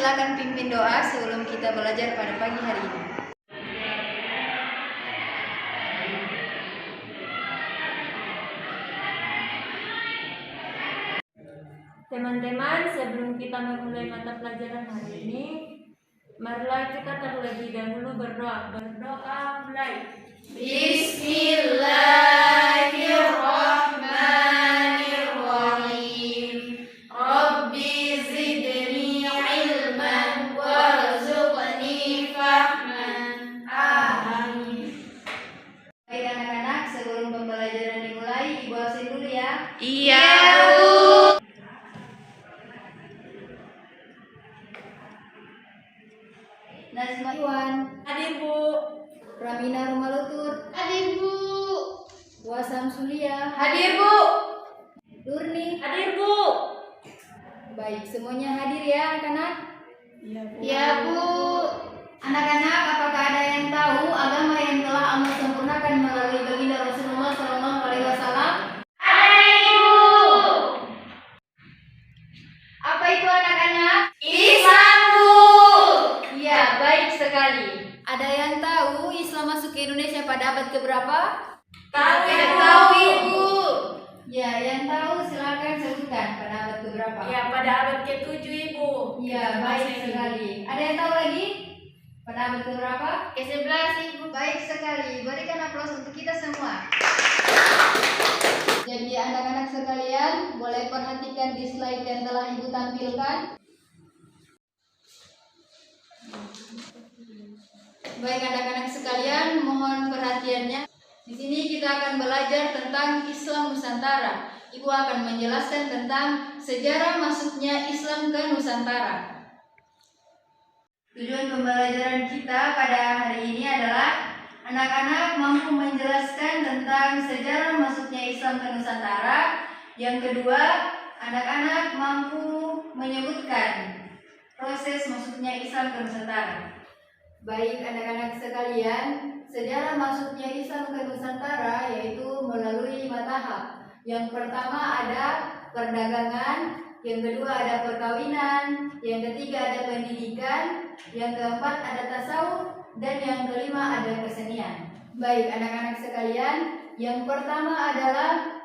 silakan pimpin doa sebelum kita belajar pada pagi hari ini. Teman-teman, sebelum kita memulai mata pelajaran hari ini, marilah kita terlebih dahulu berdoa. Berdoa mulai. Bismillahirrahmanirrahim. Rabbi zidni ilman warzuqni fahman. Amin. Baik anak-anak, sebelum pembelajaran dimulai, Ibu absen dulu ya. Iya, Bu. Nazma Iwan, Hadir, Bu. Ramina Rumalutur, Hadir, Bu. Wasam Sulia, Hadir, Bu. Durni. Hadir, Bu. Baik, semuanya hadir ya anak-anak. Ya, Bu. Anak-anak, apakah ada yang tahu agama yang telah Allah sempurnakan melalui baginda Rasulullah SAW? Ada, Ibu. Apa itu anak-anak? Islam, Bu. Iya, baik sekali. Ada yang tahu Islam masuk ke Indonesia pada abad keberapa? Tahu, Yang Ibu. tahu, Ibu. Ya, yang tahu silakan sebutkan pada abad keberapa. Ya, pada abad ke-7, Ibu. Iya, baik sekali. Ada yang tahu lagi? Pada abad keberapa? Ke-11, Ibu. Baik sekali. Berikan aplaus untuk kita semua. Jadi anak-anak sekalian, boleh perhatikan di slide yang telah Ibu tampilkan. Baik anak-anak sekalian, mohon perhatiannya. Di sini kita akan belajar tentang Islam Nusantara. Ibu akan menjelaskan tentang sejarah masuknya Islam ke Nusantara. Tujuan pembelajaran kita pada hari ini adalah anak-anak mampu menjelaskan tentang sejarah masuknya Islam ke Nusantara. Yang kedua, anak-anak mampu menyebutkan proses masuknya Islam ke Nusantara. Baik anak-anak sekalian, sejarah masuknya Islam ke Nusantara yaitu melalui 5 tahap. Yang pertama ada perdagangan, yang kedua ada perkawinan, yang ketiga ada pendidikan, yang keempat ada tasawuf, dan yang kelima ada kesenian. Baik anak-anak sekalian, yang pertama adalah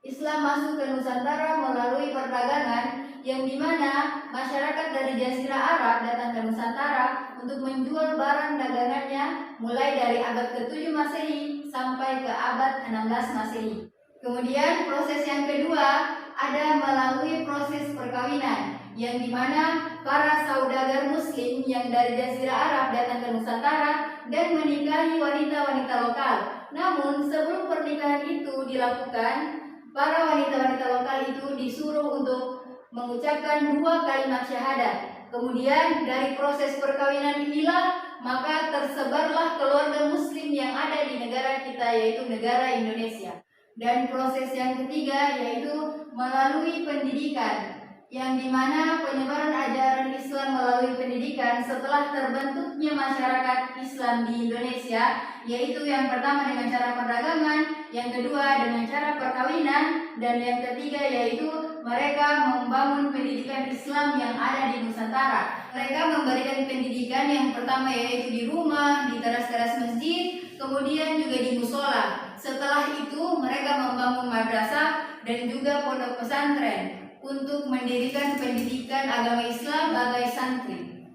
Islam masuk ke Nusantara melalui perdagangan, yang dimana masyarakat dari Jazirah Arab datang ke Nusantara untuk menjual barang dagangannya mulai dari abad ke-7 Masehi sampai ke abad 16 Masehi. Kemudian proses yang kedua ada melalui proses perkawinan, yang dimana para saudagar muslim yang dari Jazirah Arab datang ke Nusantara dan menikahi wanita-wanita lokal. Namun sebelum pernikahan itu dilakukan, para wanita-wanita lokal itu disuruh untuk mengucapkan 2 kalimat syahadat. Kemudian dari proses perkawinan inilah maka tersebarlah keluarga muslim yang ada di negara kita, yaitu negara Indonesia. Dan proses yang ketiga yaitu melalui pendidikan, yang dimana penyebaran ajaran Islam melalui pendidikan setelah terbentuknya masyarakat Islam di Indonesia, yaitu yang pertama dengan cara perdagangan, yang kedua dengan cara perkawinan, dan yang ketiga yaitu mereka membangun pendidikan Islam yang ada di Nusantara. Mereka memberikan pendidikan yang pertama yaitu di rumah, di teras-teras masjid, kemudian juga di musola. Setelah itu mereka membangun madrasah dan juga pondok pesantren untuk mendirikan pendidikan agama Islam sebagai santri.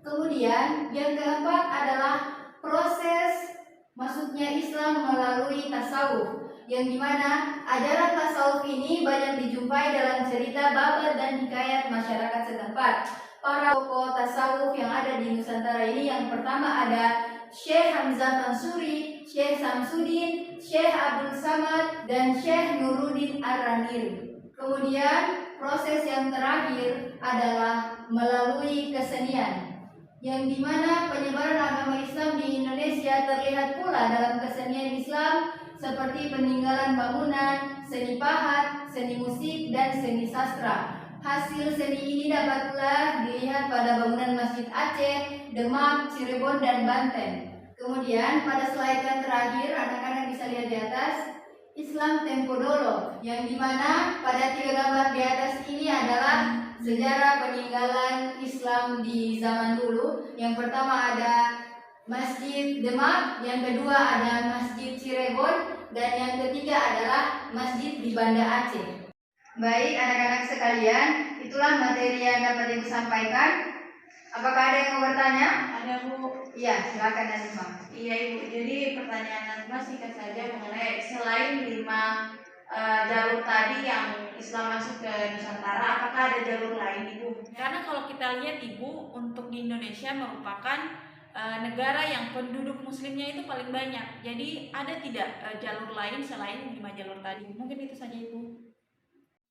Kemudian yang keempat adalah proses masuknya Islam melalui tasawuf, yang dimana ajaran tasawuf ini banyak dijumpai dalam cerita babat dan hikayat masyarakat setempat. Para tokoh tasawuf yang ada di Nusantara ini, yang pertama ada Syekh Hamzah Mansuri, Syekh Samsudin, Syekh Abdul Samad, dan Syekh Nuruddin Ar-Raniri. Kemudian proses yang terakhir adalah melalui kesenian, yang dimana penyebaran agama Islam di Indonesia terlihat pula dalam kesenian Islam seperti peninggalan bangunan, seni pahat, seni musik, dan seni sastra. Hasil seni ini dapat pula dilihat pada bangunan Masjid Aceh, Demak, Cirebon, dan Banten. Kemudian pada slide yang terakhir anak-anak bisa lihat di atas Islam Tempo Dolo, yang dimana pada 3 gambar di atas ini adalah sejarah peninggalan Islam di zaman dulu. Yang pertama ada Masjid Demak, yang kedua ada Masjid Cirebon, dan yang ketiga adalah Masjid di Banda Aceh. Baik anak-anak sekalian, itulah materi yang dapat Ibu sampaikan. Apakah ada yang mau bertanya? Ada Bu. Iya, silakan Nazma. Iya Ibu, jadi pertanyaan Nazma singkat saja mengenai selain 5 jalur tadi yang Islam masuk ke Nusantara, apakah ada jalur lain Ibu? Karena kalau kita lihat Ibu, untuk di Indonesia merupakan negara yang penduduk muslimnya itu paling banyak. Jadi ada tidak jalur lain selain 5 jalur tadi? Mungkin itu saja Ibu.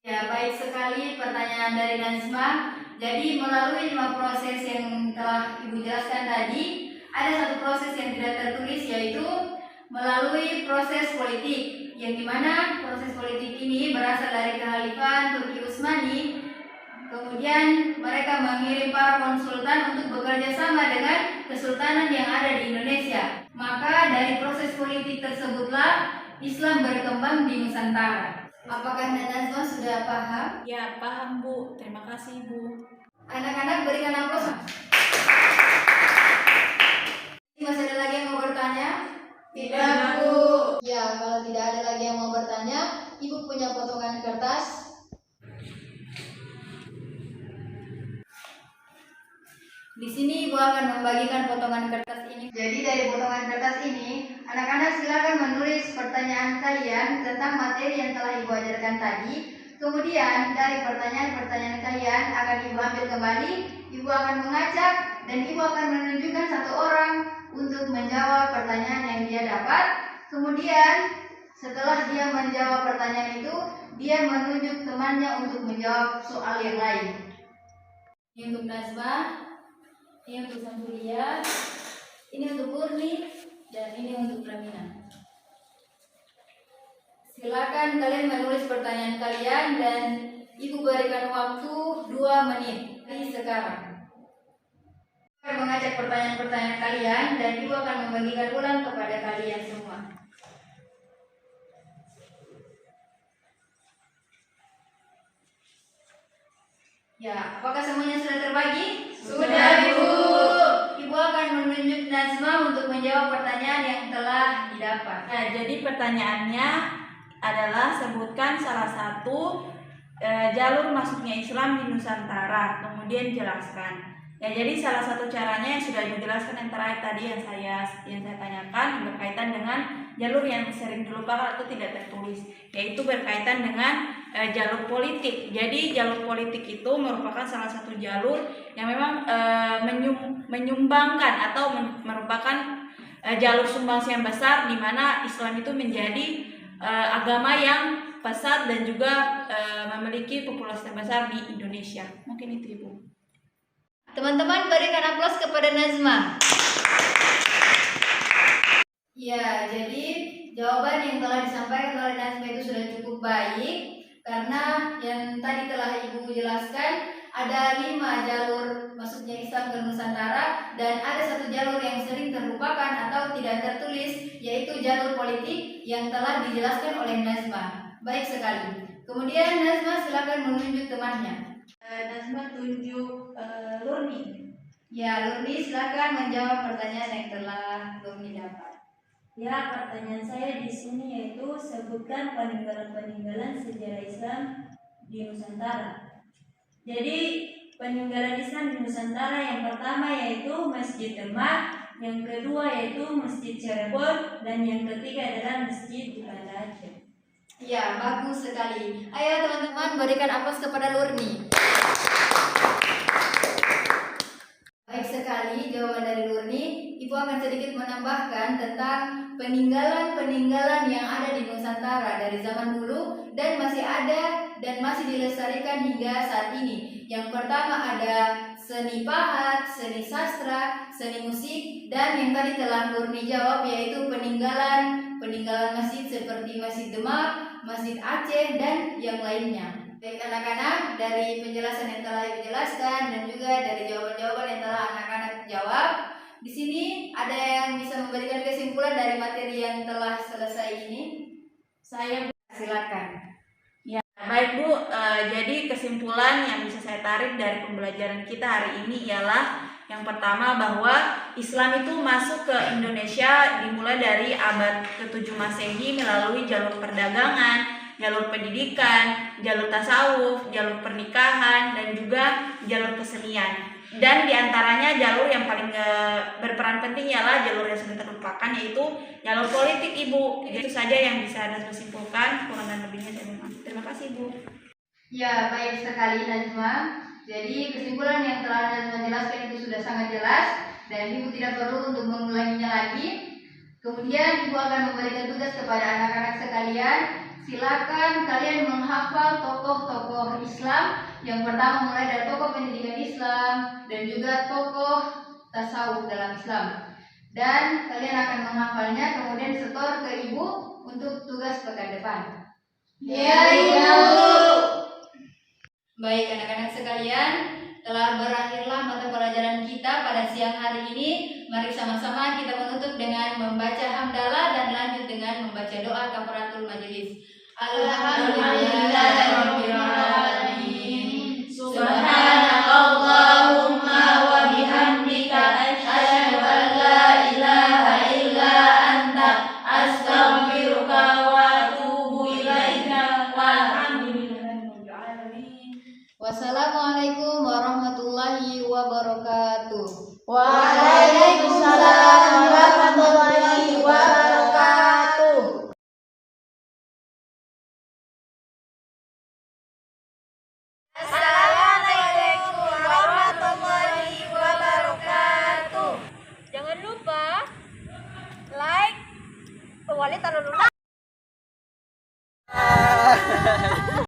Ya, baik sekali pertanyaan dari Nazma. Jadi melalui 5 proses yang telah Ibu jelaskan tadi, ada satu proses yang tidak tertulis, yaitu melalui proses politik, yang dimana proses politik ini berasal dari Kekhalifan Turki Utsmani. Kemudian mereka mengirim para konsultan untuk bekerja sama dengan kesultanan yang ada di Indonesia. Maka dari proses politik tersebutlah Islam berkembang di Nusantara. Apakah Nazma sudah paham? Ya, paham Bu. Terima kasih Bu. Anak-anak berikan aplaus. Masih ada lagi yang mau bertanya? Tidak, Bu. Ya, kalau tidak ada lagi yang mau bertanya, Ibu punya potongan kertas. Di sini Ibu akan membagikan potongan kertas ini. Jadi dari potongan kertas ini, anak-anak silakan menulis pertanyaan kalian tentang materi yang telah Ibu ajarkan tadi. Kemudian dari pertanyaan-pertanyaan kalian akan Ibu ambil kembali, Ibu akan mengacak, dan Ibu akan menunjukkan satu orang untuk menjawab pertanyaan yang dia dapat. Kemudian setelah dia menjawab pertanyaan itu, dia menunjuk temannya untuk menjawab soal yang lain. Ini untuk Nazma, ini untuk Samsulia, ini untuk Murni, dan ini untuk Ramina. Silakan kalian menulis pertanyaan kalian dan Ibu berikan waktu 2 menit dari sekarang. Ibu akan mengajak pertanyaan-pertanyaan kalian dan Ibu akan membagikan ulang kepada kalian semua. Ya, apakah semuanya sudah terbagi? Sudah, Ibu. Ibu akan menunjuk Nazma untuk menjawab pertanyaan yang telah didapat. Nah, jadi pertanyaannya adalah sebutkan salah satu jalur masuknya Islam di Nusantara, kemudian jelaskan. Ya, jadi salah satu caranya yang sudah dijelaskan yang terakhir tadi yang saya tanyakan berkaitan dengan jalur yang sering dilupakan atau tidak tertulis, yaitu berkaitan dengan jalur politik. Jadi jalur politik itu merupakan salah satu jalur yang memang menyumbangkan atau merupakan jalur sumbangsi yang besar di mana Islam itu menjadi agama yang pesat dan juga memiliki populasi terbesar di Indonesia. Mungkin itu Ibu. Teman-teman berikan aplaus kepada Nazma. Ya, jadi jawaban yang telah disampaikan oleh Nazma itu sudah cukup baik, karena yang tadi telah Ibu jelaskan ada 5 jalur masuknya Islam ke Nusantara, dan ada satu jalur yang sering terlupakan atau tidak tertulis, yaitu jalur politik yang telah dijelaskan oleh Nazma. Baik sekali. Kemudian Nazma silakan menunjuk temannya. Nazma tunjuk Lurni. Ya, Lurni silakan menjawab pertanyaan yang telah Lurni dapat. Ya, pertanyaan saya di sini yaitu sebutkan peninggalan-peninggalan sejarah Islam di Nusantara. Jadi peninggalan Islam di Nusantara yang pertama yaitu Masjid Demak, yang kedua yaitu Masjid Cirebon, dan yang ketiga adalah Masjid di Banda Aceh. Ya, bagus sekali. Ayo teman-teman berikan aplaus kepada Lurni. Baik sekali jawaban dari Lurni. Ibu akan sedikit menambahkan tentang peninggalan-peninggalan yang ada di Nusantara dari zaman dulu dan masih ada dan masih dilestarikan hingga saat ini. Yang pertama ada seni pahat, seni sastra, seni musik, dan yang tadi telah Lurni jawab yaitu peninggalan masjid seperti Masjid Demak, Masjid Aceh, dan yang lainnya. Baik anak-anak, dari penjelasan yang telah Ibu jelaskan dan juga dari jawaban-jawaban yang telah anak-anak jawab, di sini ada yang bisa memberikan kesimpulan dari materi yang telah selesai ini? Saya Silakan. Baik Bu, jadi kesimpulan yang bisa saya tarik dari pembelajaran kita hari ini ialah yang pertama bahwa Islam itu masuk ke Indonesia dimulai dari abad ke-7 Masehi melalui jalur perdagangan, jalur pendidikan, jalur tasawuf, jalur pernikahan, dan juga jalur kesenian. Dan diantaranya jalur yang paling berperan penting ialah jalur yang sering terlupakan, yaitu jalur politik, Ibu. Itu saja yang bisa Nazma simpulkan, kurang dan lebihnya saya mohon. Terima kasih, Bu. Ya, baik sekali Nazma. Jadi kesimpulan yang telah Nazma jelaskan itu sudah sangat jelas dan Ibu tidak perlu untuk mengulanginya lagi. Kemudian Ibu akan memberikan tugas kepada anak-anak sekalian. Silakan kalian menghafal tokoh-tokoh Islam. Yang pertama mulai dari tokoh pendidikan Islam dan juga tokoh tasawuf dalam Islam. Dan kalian akan menghafalnya kemudian setor ke Ibu untuk tugas pekan depan. Ya, Ibu. Baik anak-anak sekalian, telah berakhirlah mata pelajaran kita pada siang hari ini. Mari sama-sama kita menutup dengan membaca hamdalah dan lanjut dengan membaca doa kafaratul majelis. Alhamdulillah.